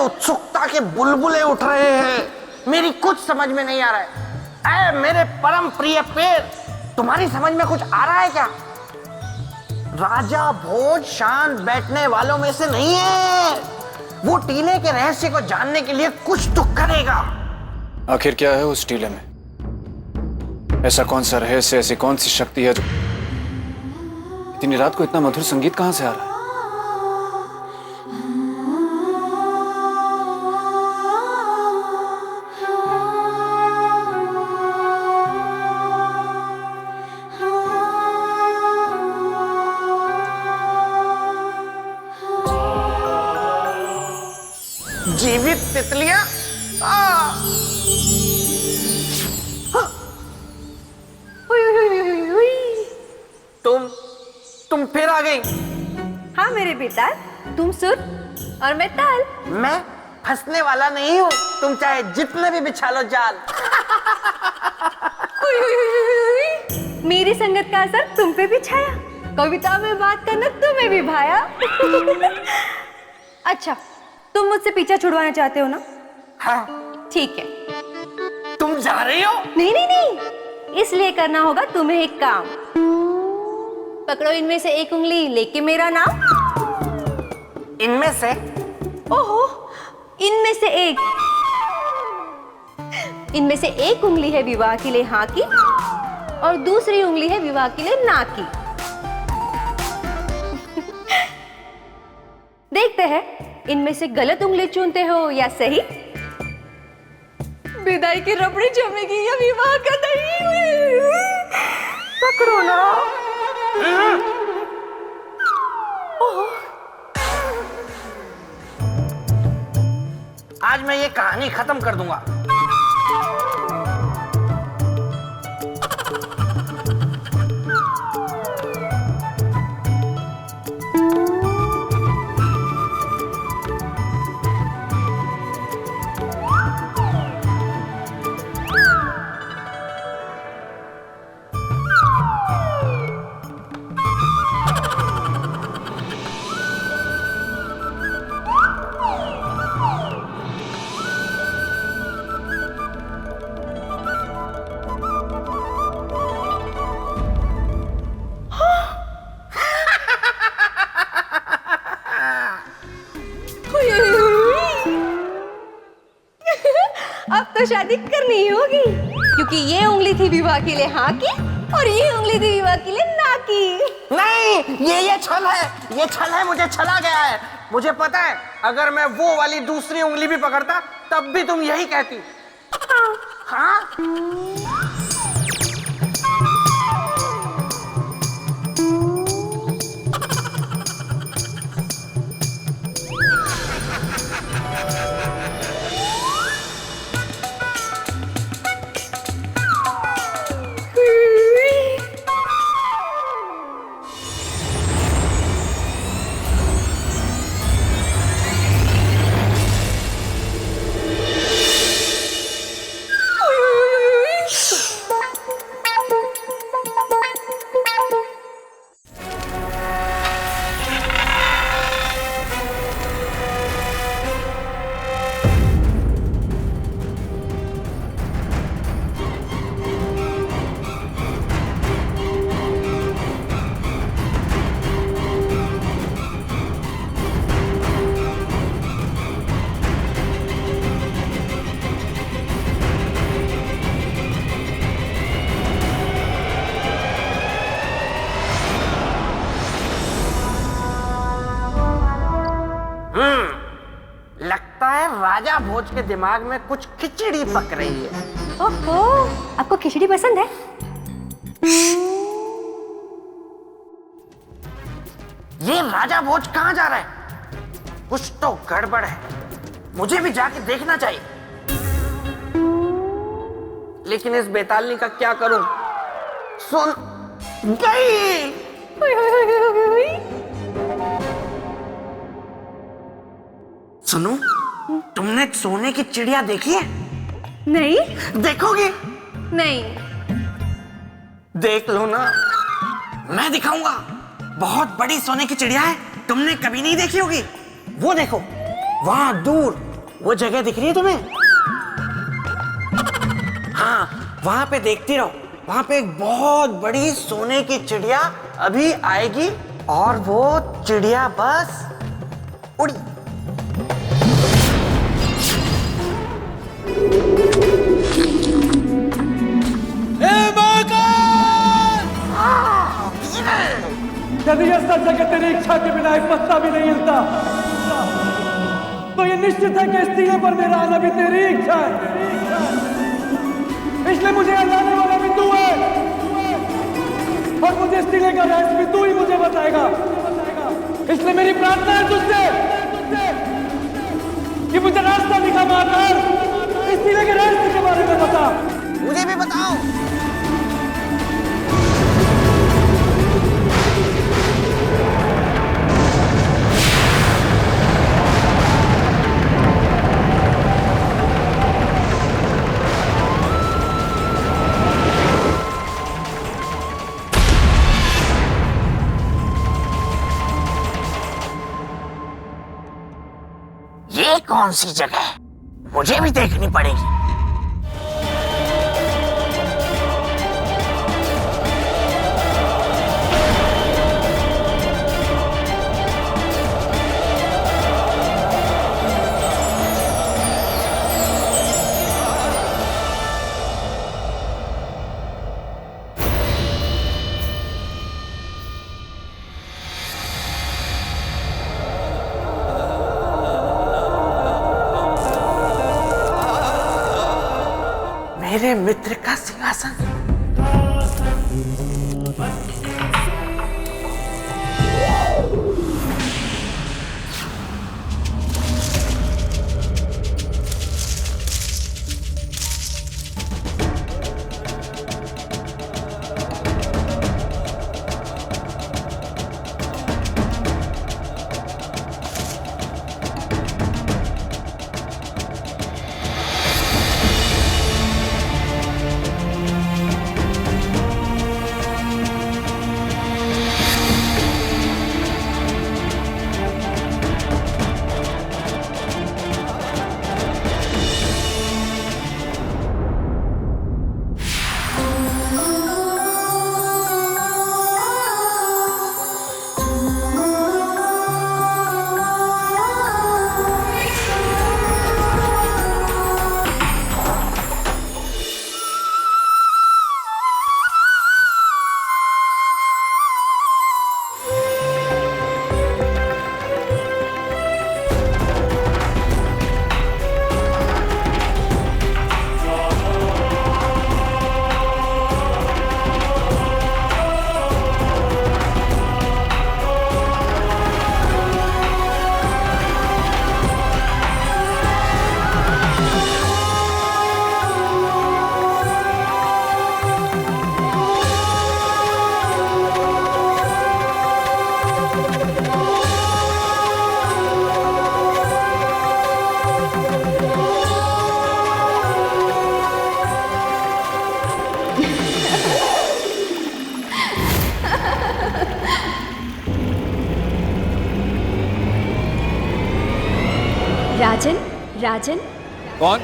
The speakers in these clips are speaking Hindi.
उत्सुकता के बुलबुले उठ रहे हैं। मेरी कुछ समझ में नहीं आ रहा है। ऐ मेरे परम प्रिय पेड़, तुम्हारी समझ में कुछ आ रहा है क्या? राजा भोज शांत बैठने वालों में से नहीं है। वो टीले के रहस्य को जानने के लिए कुछ तो करेगा। आखिर क्या है उस टीले में? ऐसा कौन सा रहस्य, ऐसी कौन सी शक्ति है जो इतनी रात को इतना मधुर संगीत कहां से आ रहा है? जीवित तितलियां? तुम फिर आ गई? हाँ मेरे बेटा, तुम सुर और मैं ताल। मैं फंसने वाला नहीं हूँ, तुम चाहे जितने भी बिछा लो जाल। मेरी संगत का असर तुम पे भी छाया, कविता में बात करना तुम्हें भी भाया। अच्छा, तुम मुझसे पीछा छुड़वाना चाहते हो ना? हाँ। ठीक है। तुम जा रही हो? नहीं नहीं नहीं, इसलिए करना होगा तुम्हें एक काम। पकड़ो इनमें से एक उंगली, लेके मेरा नाम। इनमें से? ओहो, इनमें से एक। इनमें से एक उंगली है विवाह के लिए हाँ की, और दूसरी उंगली है विवाह के लिए ना की। देखते हैं इनमें से गलत उंगली चुनते हो या सही। विदाई की रबड़ी जमेगी या विवाह का दही। पकड़ो ना। आज मैं ये कहानी खत्म कर दूंगा। अब तो शादी करनी ही होगी, क्योंकि ये उंगली थी विवाह के लिए हाँ की, और ये उंगली थी विवाह के लिए ना की। नहीं, ये छल है, ये छल है, मुझे छला गया है। मुझे पता है, अगर मैं वो वाली दूसरी उंगली भी पकड़ता तब भी तुम यही कहती। हाँ, हाँ? लगता है राजा भोज के दिमाग में कुछ खिचड़ी पक रही है। ओहो, आपको खिचड़ी पसंद है? ये राजा भोज कहाँ जा रहा है? कुछ तो गड़बड़ है, मुझे भी जाके देखना चाहिए। लेकिन इस बेतालनी का क्या करूं? सुन गई। सुनो, तुमने सोने की चिड़िया देखी है? नहीं। देखोगी? नहीं। देख लो ना, मैं दिखाऊंगा। बहुत बड़ी सोने की चिड़िया है, तुमने कभी नहीं देखी होगी। वो देखो, वहां दूर वो जगह दिख रही है तुम्हें? हाँ, वहां पे देखती रहो। वहां पे एक बहुत बड़ी सोने की चिड़िया अभी आएगी और वो चिड़िया बस उड़ी। यदि यह सच है कि तेरी इच्छा के बिना एक पत्ता भी नहीं हिलता, तो ये निश्चित है कि इस टीले पर मेरा आना भी तेरी इच्छा है। इसलिए मुझे यहाँ लाने वाला भी तू है, और मुझे इस टीले का रहस्य भी तू ही मुझे बताएगा। इसलिए मेरी प्रार्थना है तुझसे कि मुझे रास्ता दिखा मातार, इस टीले के रहस्य के बारे में बता। मुझे भी बताओ। ये कौन सी जगह है? मुझे भी देखनी पड़ेगी। मेरे मित्र का सिंहासन। राजन, राजन, कौन?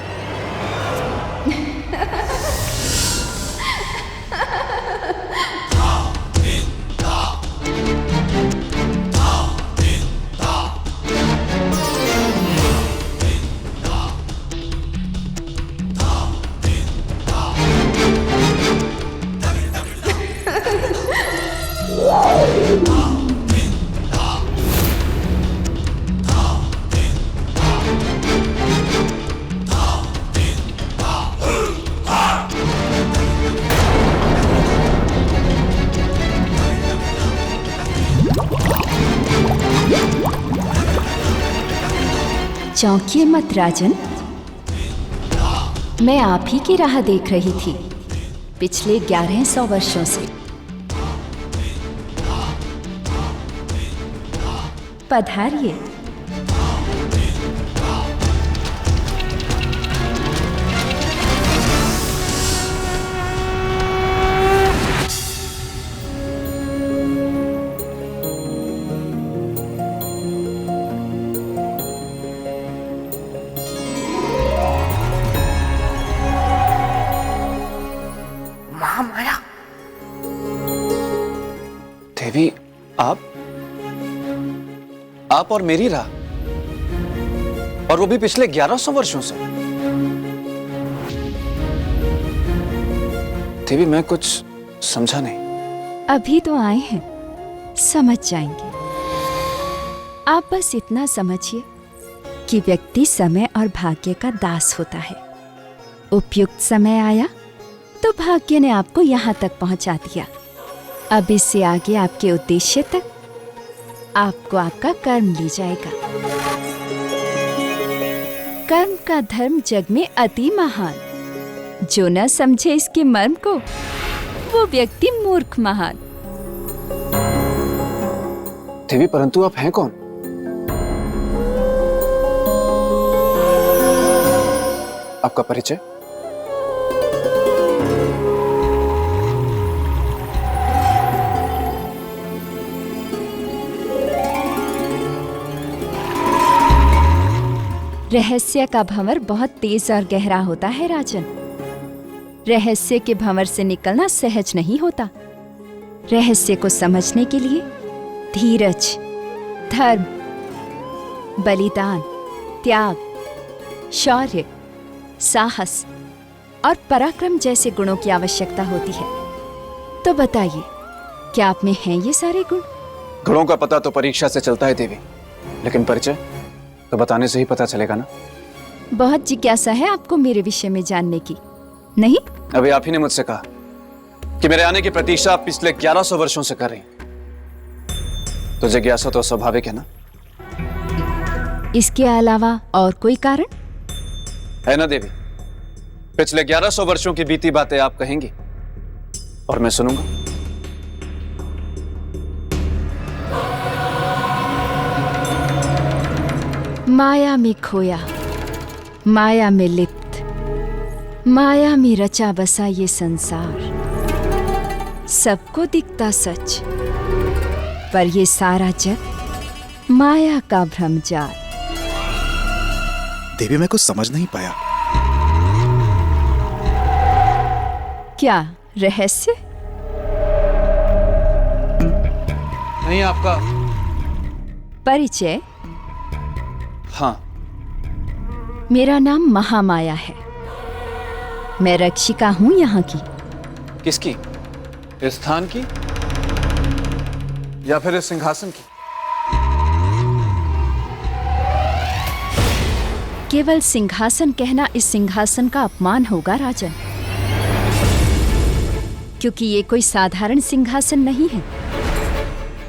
चौंकिए मत राजन, मैं आप ही की राह देख रही थी पिछले 1100 वर्षों से। पधारिए। आप और मेरी राह, और वो भी पिछले 1100 वर्षों से। देवी, मैं कुछ समझा नहीं। अभी तो आए हैं, समझ जाएंगे। आप बस इतना समझिए कि व्यक्ति समय और भाग्य का दास होता है। उपयुक्त समय आया तो भाग्य ने आपको यहाँ तक पहुँचा दिया। अब इससे आगे आपके उद्देश्य तक आपको आपका कर्म ले जाएगा। कर्म का धर्म जग में अति महान, जो न समझे इसके मर्म को वो व्यक्ति मूर्ख महान। देवी, परंतु आप हैं कौन? आपका परिचय? रहस्य का भंवर बहुत तेज और गहरा होता है राजन। रहस्य के भंवर से निकलना सहज नहीं होता। रहस्य को समझने के लिए धीरज, धर्म, बलिदान, त्याग, शौर्य, साहस और पराक्रम जैसे गुणों की आवश्यकता होती है। तो बताइए, क्या आप में हैं ये सारे गुण? गुणों का पता तो परीक्षा से चलता है देवी, लेकिन परिचय तो बताने से ही पता चलेगा ना। बहुत जिज्ञासा है आपको मेरे विषय में जानने की, नहीं? अभी आप ही ने मुझसे कहा कि मेरे आने की प्रतीक्षा आप पिछले 1100 वर्षों से कर रही हैं। तो जिज्ञासा तो स्वाभाविक है ना। इसके अलावा और कोई कारण है ना देवी? पिछले 1100 वर्षों की बीती बातें आप कहेंगी और मैं सुनूंगा। माया में खोया, माया में लिप्त, माया में रचा बसा ये संसार। सबको दिखता सच, पर ये सारा जग माया का भ्रमजाल। देवी, मैं कुछ समझ नहीं पाया। क्या रहस्य? नहीं, आपका परिचय? हाँ। मेरा नाम महामाया है। मैं रक्षिका हूं यहाँ की। किसकी? इस स्थान की या फिर इस सिंहासन की? केवल सिंहासन कहना इस सिंहासन का अपमान होगा राजन, क्योंकि ये कोई साधारण सिंहासन नहीं है।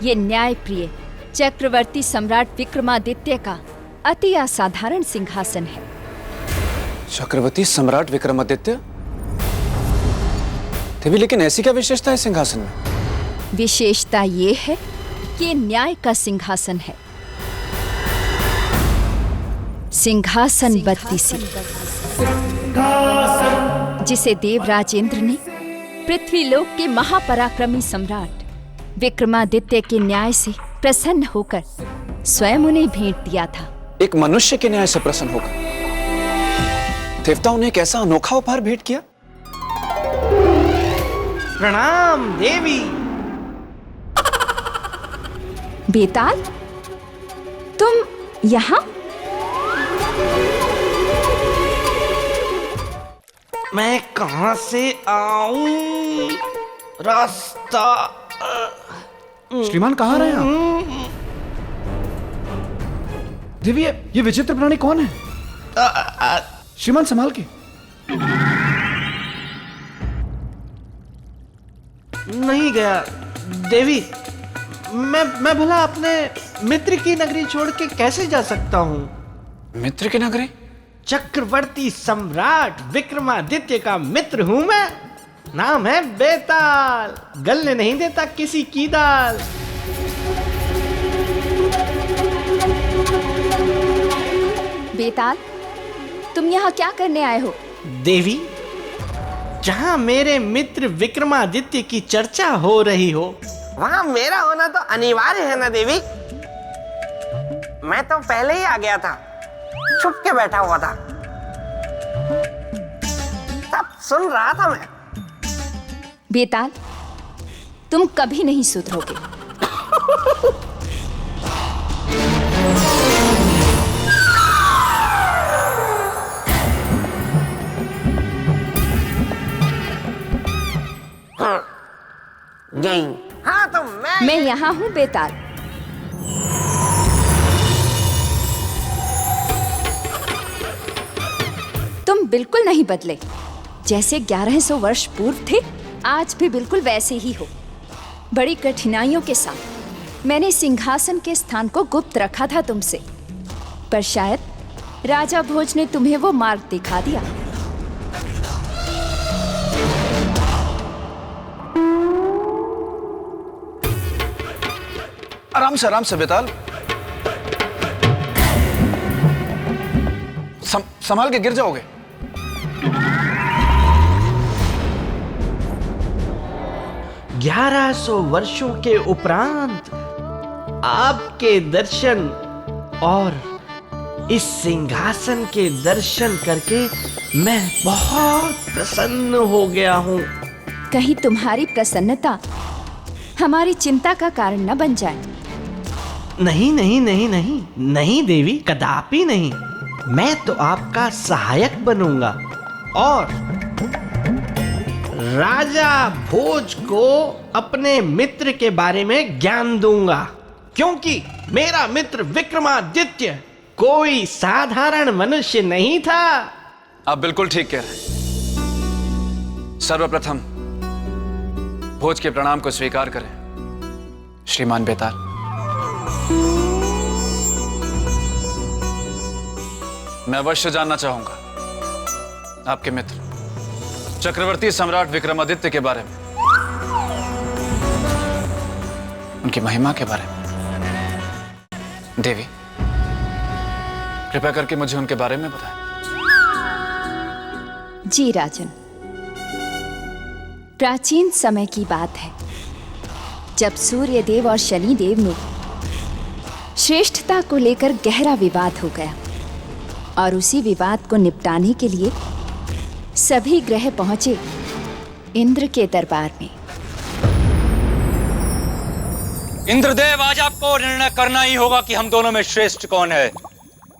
ये न्यायप्रिय चक्रवर्ती सम्राट विक्रमादित्य का अति असाधारण सिंहासन है। चक्रवर्ती सम्राट विक्रमादित्य? देवी, लेकिन ऐसी क्या विशेषता है सिंहासन में? विशेषता ये है कि न्याय का सिंहासन है। सिंहासन 32, जिसे देवराज इंद्र ने पृथ्वीलोक के महापराक्रमी सम्राट विक्रमादित्य के न्याय से प्रसन्न होकर स्वयं उन्हें भेंट दिया था। एक मनुष्य के न्याय से प्रसन्न होकर देवताओं ने एक ऐसा अनोखा उपहार भेंट किया। प्रणाम देवी। बेताल, तुम यहाँ? मैं कहां से आऊं? रास्ता। श्रीमान, कहाँ रहे आप? देवी, ये विचित्र प्राणी कौन है? श्रीमान, संभाल के। नहीं गया देवी। मैं भला अपने मित्र की नगरी छोड़ के कैसे जा सकता हूँ? मित्र की नगरी? चक्रवर्ती सम्राट विक्रमादित्य का मित्र हूँ मैं। नाम है बेताल, गलने नहीं देता किसी की दाल। बेताल, तुम यहाँ क्या करने आए हो? देवी, जहाँ मेरे मित्र विक्रमादित्य की चर्चा हो रही हो, वहाँ मेरा होना तो अनिवार्य है ना देवी। मैं तो पहले ही आ गया था, छुप के बैठा हुआ था, सब सुन रहा था मैं। बेताल, तुम कभी नहीं सुधरोगे। गई। हाँ तो मैं यहाँ हूँ बेताल। तुम बिल्कुल नहीं बदले। जैसे 1100 वर्ष पूर्व थे, आज भी बिल्कुल वैसे ही हो। बड़ी कठिनाइयों के साथ मैंने सिंहासन के स्थान को गुप्त रखा था तुमसे, पर शायद राजा भोज ने तुम्हें वो मार्ग दिखा दिया। आराम से बेताल। संभाल के गिर जाओगे। ग्यारह 1100 वर्षों के उपरांत आपके दर्शन और इस सिंहासन के दर्शन करके मैं बहुत प्रसन्न हो गया हूँ। कहीं तुम्हारी प्रसन्नता हमारी चिंता का कारण न बन जाए। नहीं नहीं नहीं नहीं नहीं देवी, कदापि नहीं। मैं तो आपका सहायक बनूंगा और राजा भोज को अपने मित्र के बारे में ज्ञान दूंगा, क्योंकि मेरा मित्र विक्रमादित्य कोई साधारण मनुष्य नहीं था। आप बिल्कुल ठीक कह रहे हैं। सर्वप्रथम भोज के प्रणाम को स्वीकार करें, श्रीमान बेताल। मैं अवश्य जानना चाहूंगा आपके मित्र चक्रवर्ती सम्राट विक्रमादित्य के बारे में, उनकी महिमा के बारे में। देवी, कृपया करके मुझे उनके बारे में बताएं। जी राजन, प्राचीन समय की बात है जब सूर्यदेव और शनिदेव में श्रेष्ठता को लेकर गहरा विवाद हो गया और उसी विवाद को निपटाने के लिए सभी ग्रह पहुंचे इंद्र के दरबार में। इंद्रदेव, आज आपको निर्णय करना ही होगा कि हम दोनों में श्रेष्ठ कौन है,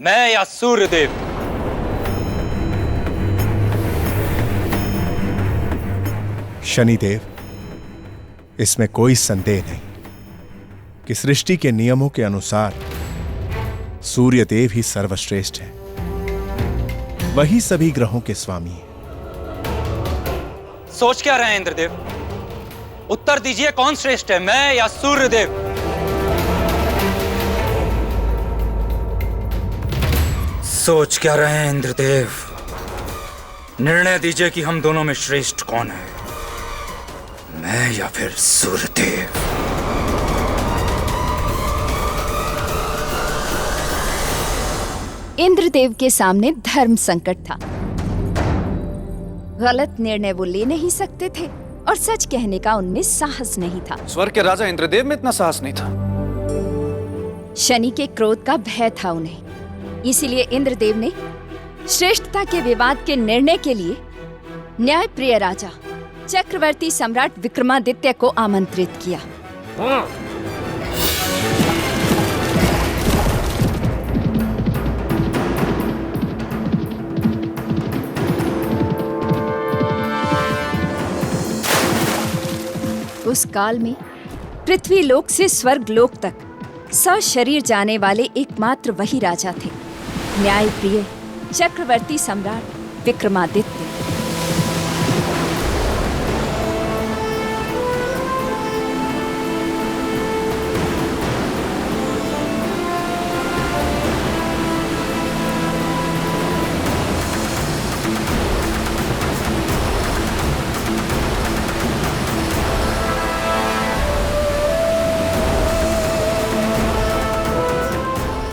मैं या सूर्यदेव। शनिदेव, इसमें कोई संदेह नहीं कि सृष्टि के नियमों के अनुसार सूर्यदेव ही सर्वश्रेष्ठ है। वही सभी ग्रहों के स्वामी हैं। सोच क्या रहे हैं इंद्रदेव? उत्तर दीजिए, कौन श्रेष्ठ है, मैं या सूर्यदेव? सोच क्या रहे हैं इंद्रदेव? निर्णय दीजिए कि हम दोनों में श्रेष्ठ कौन है, मैं या फिर सूर्यदेव? इंद्रदेव के सामने धर्म संकट था। गलत निर्णय वो ले नहीं सकते थे और सच कहने का उनमें साहस नहीं था। स्वर्ग के राजा इंद्रदेव में इतना साहस नहीं था। शनि के क्रोध का भय था उन्हें, इसीलिए इंद्रदेव ने श्रेष्ठता के विवाद के निर्णय के लिए न्यायप्रिय राजा चक्रवर्ती सम्राट विक्रमादित्य को आमंत्रित किया। उस काल में पृथ्वी लोक से स्वर्ग लोक तक सशरीर जाने वाले एकमात्र वही राजा थे, न्यायप्रिय चक्रवर्ती सम्राट विक्रमादित्य।